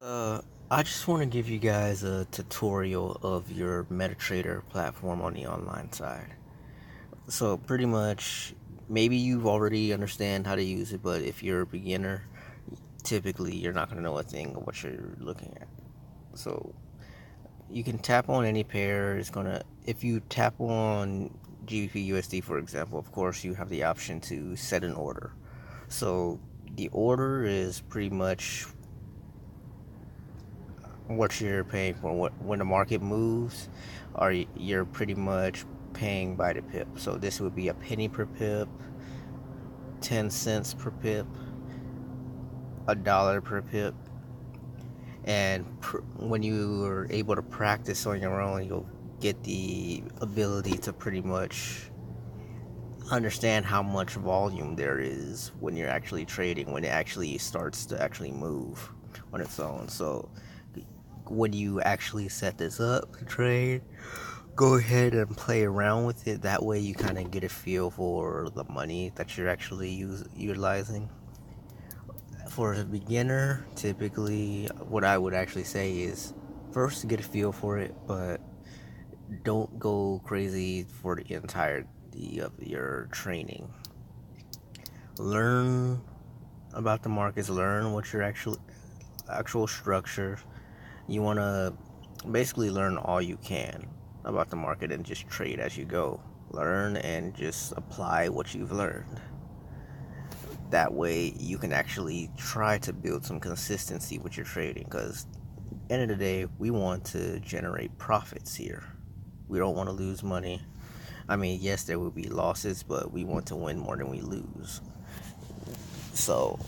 Uh, I just want to give you guys a tutorial of your MetaTrader platform on the online side. So pretty much, maybe you've already understand how to use it, but if you're a beginner, typically you're not going to know a thing of what you're looking at. So you can tap on any pair. If you tap on GBP USD, for example, of course you have the option to set an order. So the order is pretty much what you're paying for. When the market moves, or you're pretty much paying by the pip. So this would be a penny per pip, 10 cents per pip, $1 per pip. And when you are able to practice on your own, you'll get the ability to pretty much understand how much volume there is when you're actually trading, when it actually starts to actually move on its own. So when you actually set this up to trade, go ahead and play around with it. That way you kind of get a feel for the money that you're actually utilizing. For a beginner, typically what I would actually say is first get a feel for it, but don't go crazy for the entirety of your training. Learn about the markets, learn what your actual structure. You want to basically learn all you can about the market and just trade as you go. Learn and just apply what you've learned. That way you can actually try to build some consistency with your trading, because end of the day we want to generate profits here. We don't want to lose money. I mean, yes, there will be losses, but we want to win more than we lose. So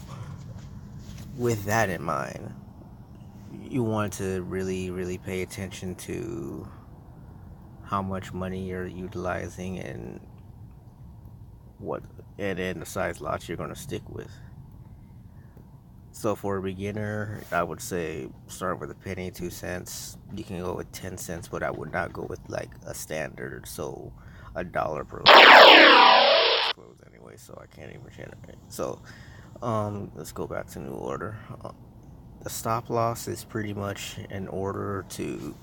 with that in mind, you want to really pay attention to how much money you're utilizing and what and then the size lots you're going to stick with. So for a beginner, I would say start with a penny, 2 cents. You can go with 10 cents, but I would not go with like a standard. So $1 per close anyway, so I can't even generate. So let's go back to new order. The stop loss is pretty much in order to.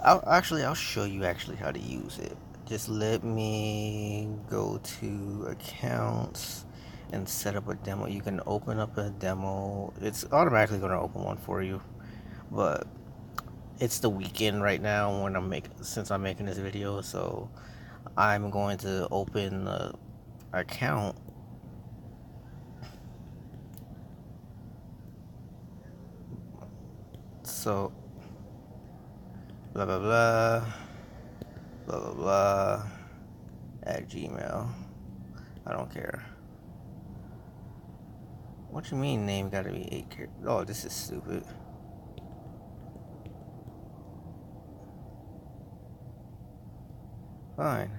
I'll show you actually how to use it. Just let me go to accounts and set up a demo. You can open up a demo. It's automatically going to open one for you, but it's the weekend right now since I'm making this video, so I'm going to open the account. So blah blah blah blah blah blah at Gmail. I don't care. What you mean name gotta be 8 characters? Oh, this is stupid. Fine.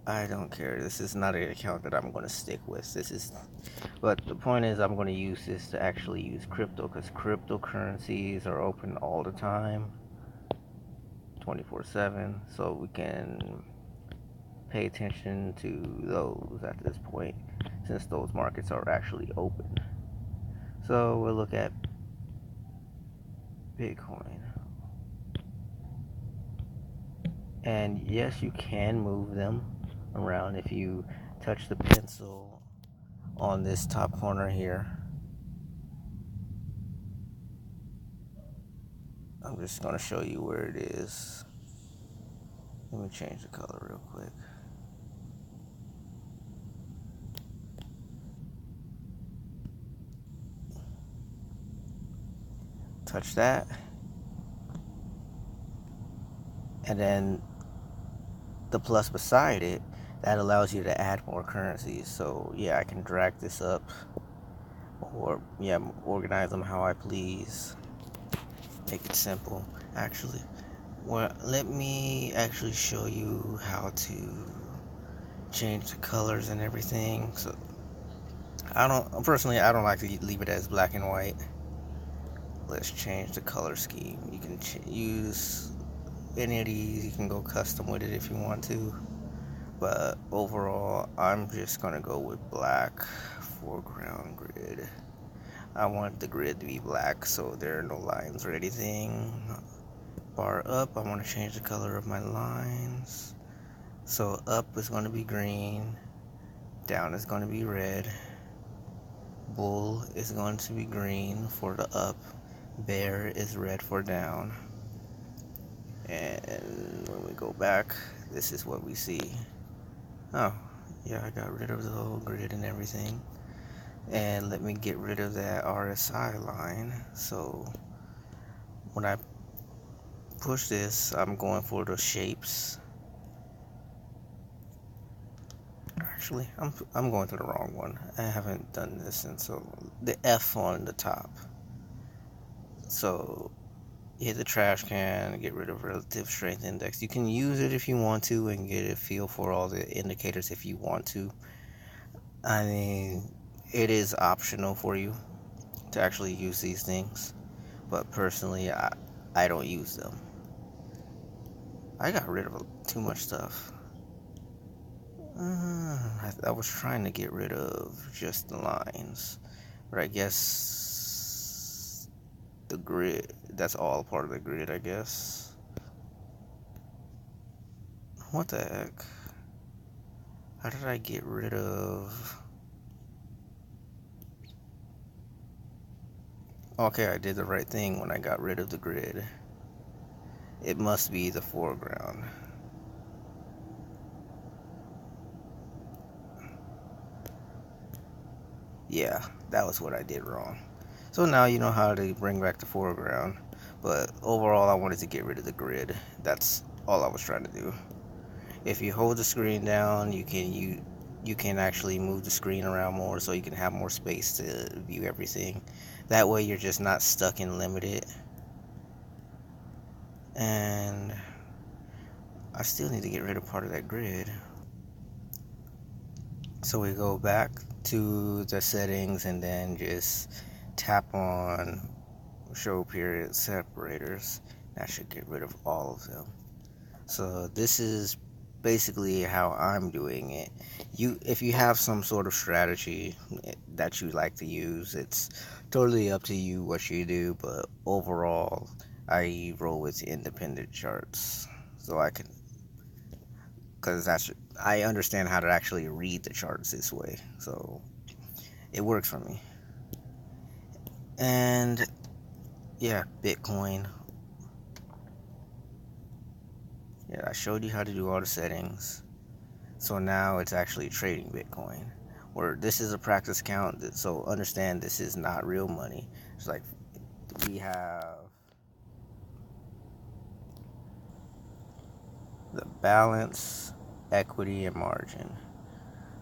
I don't care. This is not an account that I'm going to stick with. But the point is, I'm going to use this to actually use crypto, because cryptocurrencies are open all the time, 24/7. So we can pay attention to those at this point, since those markets are actually open. So we'll look at Bitcoin. And yes, you can move them around if you touch the pencil on this top corner here. I'm just going to show you where it is. Let me change the color real quick. Touch that. And then the plus beside it, that allows you to add more currencies. So yeah, I can drag this up, or yeah, organize them how I please. Make it simple, actually. Well, let me actually show you how to change the colors and everything. So I don't like to leave it as black and white. Let's change the color scheme. You can use any of these. You can go custom with it if you want to. But overall, I'm just gonna go with black foreground grid. I want the grid to be black so there are no lines or anything. Bar up, I want to change the color of my lines. So up is going to be green, down is going to be red, bull is going to be green for the up, bear is red for down. And when we go back, this is what we see. Oh, yeah, I got rid of the whole grid and everything. And let me get rid of that RSI line. So when I push this, I'm going for the shapes. Actually, I'm going to the wrong one. I haven't done this since the F on the top. So hit the trash can, get rid of relative strength index. You can use it if you want to and get a feel for all the indicators if you want to. I mean, it is optional for you to actually use these things, but personally, I don't use them. I got rid of too much stuff. I was trying to get rid of just the lines, but I guess the grid, that's all part of the grid, I guess. What the heck? How did I get rid of... Okay, I did the right thing when I got rid of the grid. It must be the foreground. Yeah, that was what I did wrong. So now you know how to bring back the foreground. But overall, I wanted to get rid of the grid. That's all I was trying to do. If you hold the screen down, you can actually move the screen around more so you can have more space to view everything. That way you're just not stuck and limited. And I still need to get rid of part of that grid. So we go back to the settings and then just tap on show period separators. That should get rid of all of them. So this is basically how I'm doing it. If you have some sort of strategy that you like to use, it's totally up to you what you do, but overall I roll with independent charts so I can, because I understand how to actually read the charts this way, so it works for me. And yeah, Bitcoin. Yeah, I showed you how to do all the settings. So now it's actually trading Bitcoin. Where this is a practice account, so understand this is not real money. It's like we have the balance, equity, and margin.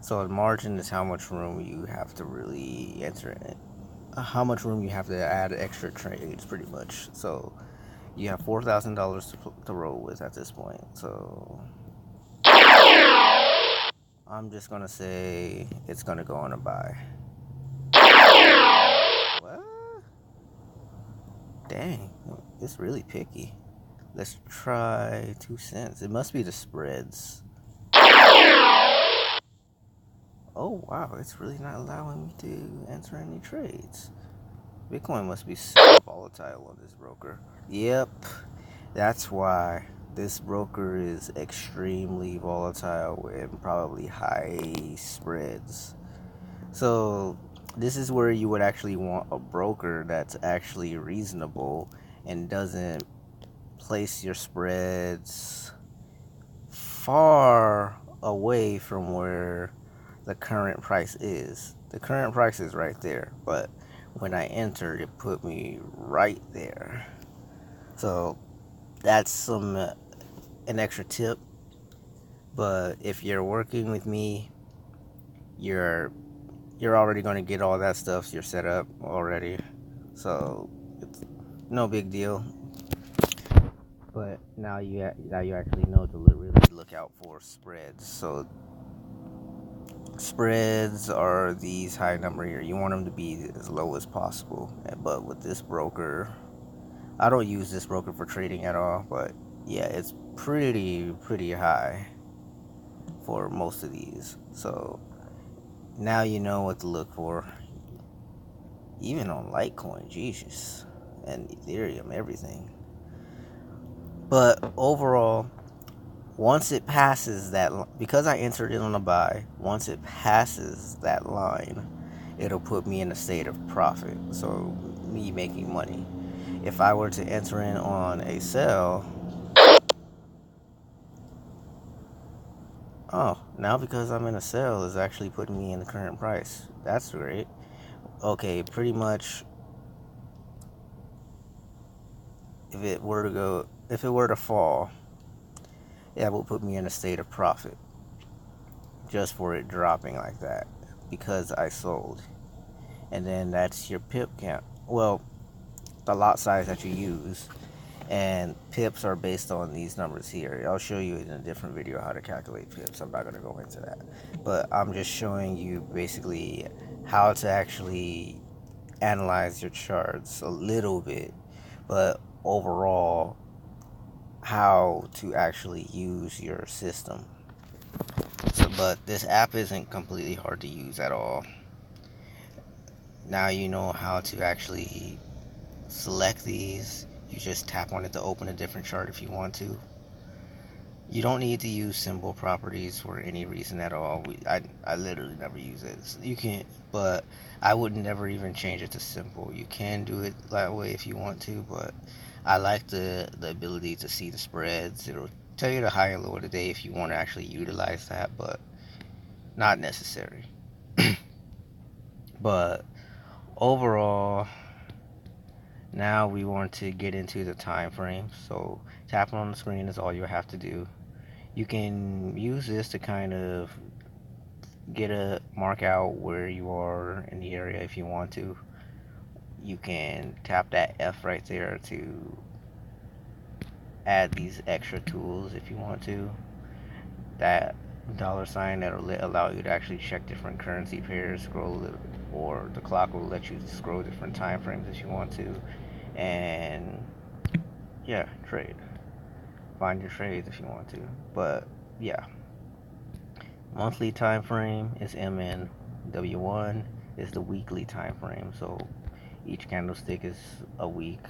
So the margin is how much room you have to really enter in it. How much room you have to add extra trades, pretty much. So you have $4,000 to roll with at this point. So I'm just gonna say it's gonna go on a buy. What? Dang, it's really picky. Let's try 2 cents. It must be the spreads. Oh wow, it's really not allowing me to enter any trades. Bitcoin must be super volatile on this broker. Yep, that's why this broker is extremely volatile and probably high spreads. So this is where you would actually want a broker that's actually reasonable and doesn't place your spreads far away from where the current price is. The current price is right there, but when I entered, it put me right there. So that's an extra tip. But if you're working with me, you're already going to get all that stuff. You're set up already, so it's no big deal. But now you actually know to really look out for spreads. So spreads are these high number here. You want them to be as low as possible. But with this broker, I don't use this broker for trading at all. But yeah, it's pretty high. for most of these. So now you know what to look for. Even on Litecoin, Jesus, and Ethereum, everything. But overall, once it passes that, because I entered it on a buy, once it passes that line, it'll put me in a state of profit. So me making money. If I were to enter in on a sell, oh, now because I'm in a sell is actually putting me in the current price. That's great. Okay, pretty much if it were to fall, that will put me in a state of profit just for it dropping like that because I sold. And then that's your pip count. Well, the lot size that you use. And pips are based on these numbers here. I'll show you in a different video how to calculate pips. I'm not going to go into that. But I'm just showing you basically how to actually analyze your charts a little bit. But overall, how to actually use your system. But this app isn't completely hard to use at all. Now you know how to actually select these. You just tap on it to open a different chart if you want to. You don't need to use symbol properties for any reason at all. I literally never use it. You can, but I would never even change it to simple. You can do it that way if you want to, but I like the ability to see the spreads. It'll tell you the high and low of the day if you want to actually utilize that, but not necessary. But overall, now we want to get into the time frame. So tapping on the screen is all you have to do. You can use this to kind of mark out where you are in the area if you want to. You can tap that F right there to add these extra tools if you want to. That $sign that'll allow you to actually check different currency pairs, or the clock will let you scroll different time frames if you want to, and yeah, trade. Find your trades if you want to, but yeah. Monthly time frame is MN. W1 is the weekly time frame, so each candlestick is a week.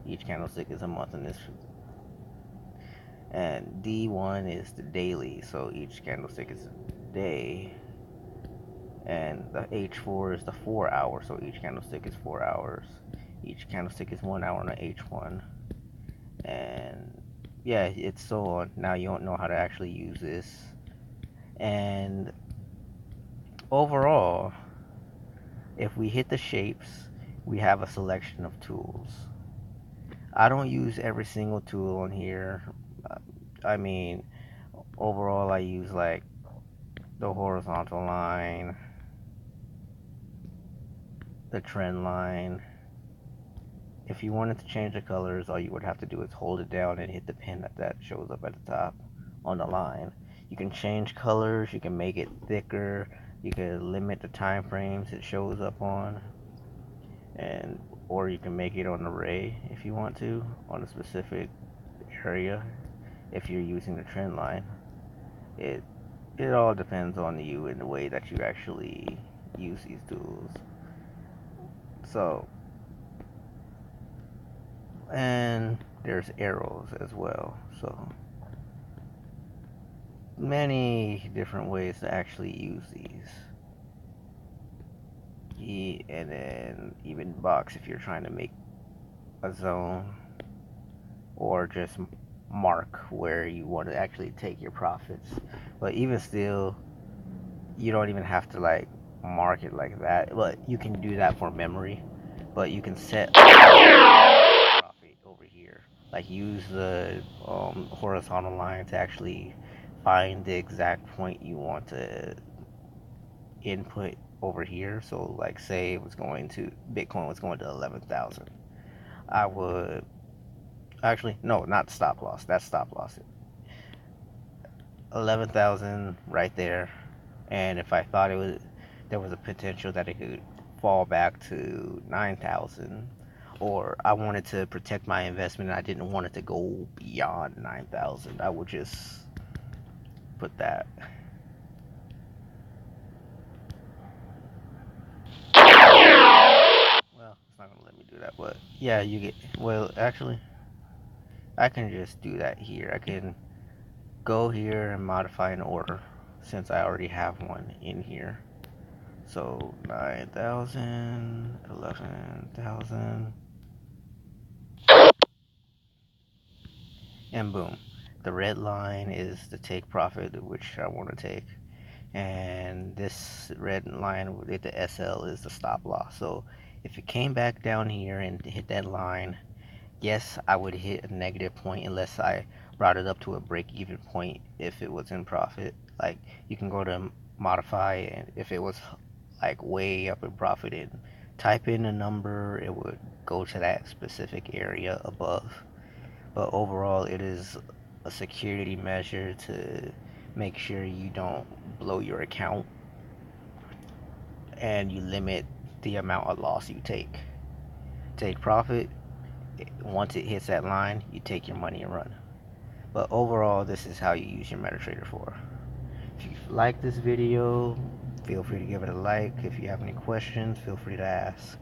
Each candlestick is a month in this. And D1 is the daily, so each candlestick is a day. And the H4 is the 4 hour, so each candlestick is 4 hours. Each candlestick is 1 hour on the H1. And yeah, it's so on. Now you don't know how to actually use this. And overall, if we hit the shapes, we have a selection of tools. I don't use every single tool on here. I mean, overall I use like the horizontal line, the trend line. If you wanted to change the colors, all you would have to do is hold it down and hit the pin that shows up at the top on the line. You can change colors, you can make it thicker, you can limit the time frames it shows up on, or you can make it on array if you want to, on a specific area if you're using the trend line. It all depends on you and the way that you actually use these tools. So, and there's arrows as well. So, many different ways to actually use these. And then even box if you're trying to make a zone, or just mark where you want to actually take your profits. But even still, you don't even have to like mark it like that, but you can do that for memory. But you can set profit over here, like use the horizontal line to actually find the exact point you want to input over here. So like say Bitcoin was going to 11,000, I would actually, no, not stop loss, that's stop loss, 11,000 right there. And if I thought there was a potential that it could fall back to 9,000, or I wanted to protect my investment and I didn't want it to go beyond 9,000, I would just put that. Well, it's not gonna let me do that, but yeah, you get. Well, actually, I can just do that here. I can go here and modify an order since I already have one in here. So 9,000, 11,000, and boom. The red line is the take profit, which I want to take, and this red line with the SL is the stop loss. So if it came back down here and hit that line, yes, I would hit a negative point unless I brought it up to a break-even point if it was in profit. Like, you can go to modify, and if it was like way up in profit and type in a number, it would go to that specific area above. But overall, it is a security measure to make sure you don't blow your account and you limit the amount of loss you take. Take profit. Once it hits that line, you take your money and run. But overall, this is how you use your MetaTrader 4. If you like this video, feel free to give it a like. If you have any questions, feel free to ask.